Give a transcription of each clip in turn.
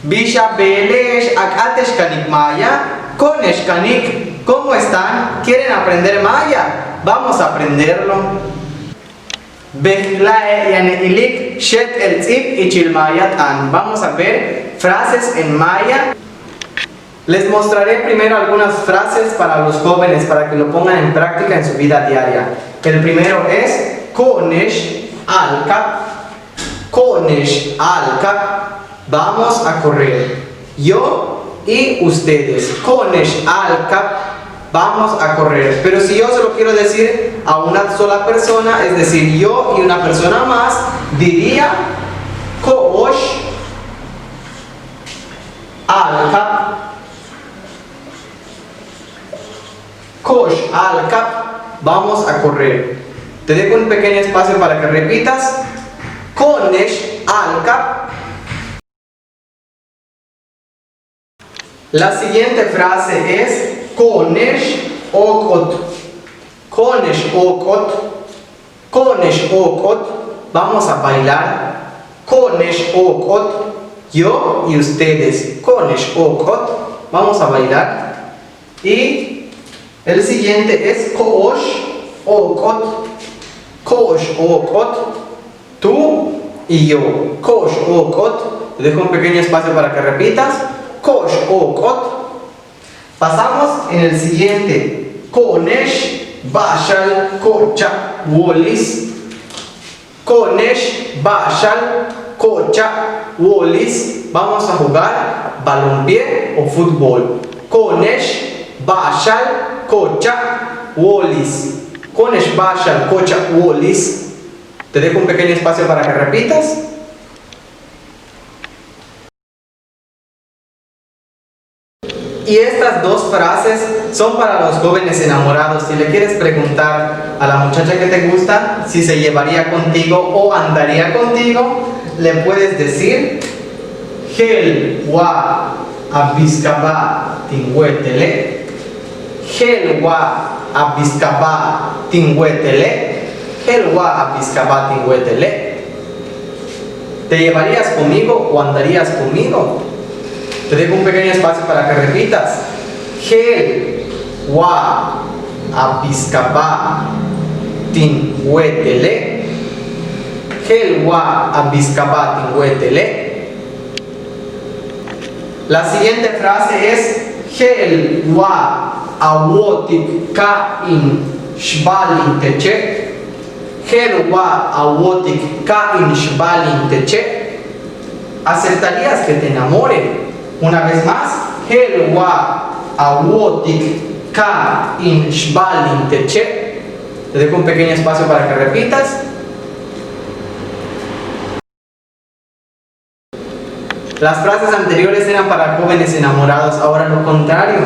Bisha Belesh Akatesh Kanik Maya, Konesh Kanik, ¿cómo están? ¿Quieren aprender maya? Vamos a aprenderlo. Behlae yani ilik shet el tzip y chilmayat an. Vamos a ver frases en maya. Les mostraré primero algunas frases para los jóvenes para que lo pongan en práctica en su vida diaria. El primero es Konesh alka. Konesh alka. Vamos a correr. Yo y ustedes. Konesh alka. Vamos a correr. Pero si yo solo quiero decir a una sola persona, es decir, yo y una persona más, diría Kosh alka. Kosh alka. Vamos a correr. Te dejo un pequeño espacio para que repitas. Konesh alka. La siguiente frase es Konesh okot. Konesh okot. Konesh okot. Vamos a bailar. Konesh okot. Yo y ustedes. Konesh okot. Vamos a bailar. Y el siguiente es Kosh okot. Kosh okot. Tú y yo. Kosh okot. Te dejo un pequeño espacio para que repitas. Kosh okot. Pasamos en el siguiente. Konesh bashal kocha wolis. Konesh bashal kocha wolis. Vamos a jugar balompié o fútbol. Konesh bashal kocha wolis. Konesh bashal kocha wolis. Te dejo un pequeño espacio para que repitas. Y estas dos frases son para los jóvenes enamorados. Si le quieres preguntar a la muchacha que te gusta si se llevaría contigo o andaría contigo, le puedes decir Hel wa abiskaba tinguetele. Hel wa abiskaba tinguetele. Hel wa abiskaba tinguetele. ¿Te llevarías conmigo o andarías conmigo? Te dejo un pequeño espacio para que repitas. Hel wa abiskaba tinguetele. Hel wa abiskaba tinguetele. La siguiente frase es Hel wa awotik ka in shbalin teche. Hel wa awotik ka in shbalin teche. ¿Aceptarías que te enamore? Una vez más, Hel wa awotik ka in shbalin teche. Te dejo un pequeño espacio para que repitas. Las frases anteriores eran para jóvenes enamorados, ahora lo contrario.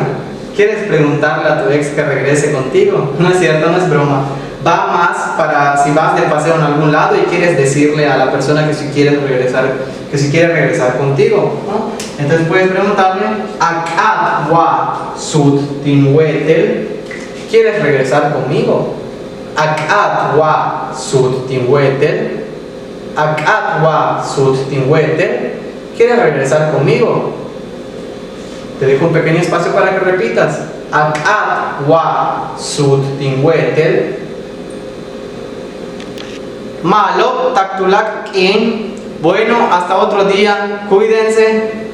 ¿Quieres preguntarle a tu ex que regrese contigo? No es cierto, no es broma. Va más para si vas de paseo en algún lado y quieres decirle a la persona que si quiere regresar contigo, ¿no? Entonces puedes preguntarle Akat wa sud tinwetel. ¿Quieres regresar conmigo? Akat wa sud tinwetel. Akat wa sud tinwetel. ¿Quieres regresar conmigo? Te dejo un pequeño espacio para que repitas. Akat wa sud tinwetel. Malo, taktulak in. Bueno, hasta otro día. Cuídense.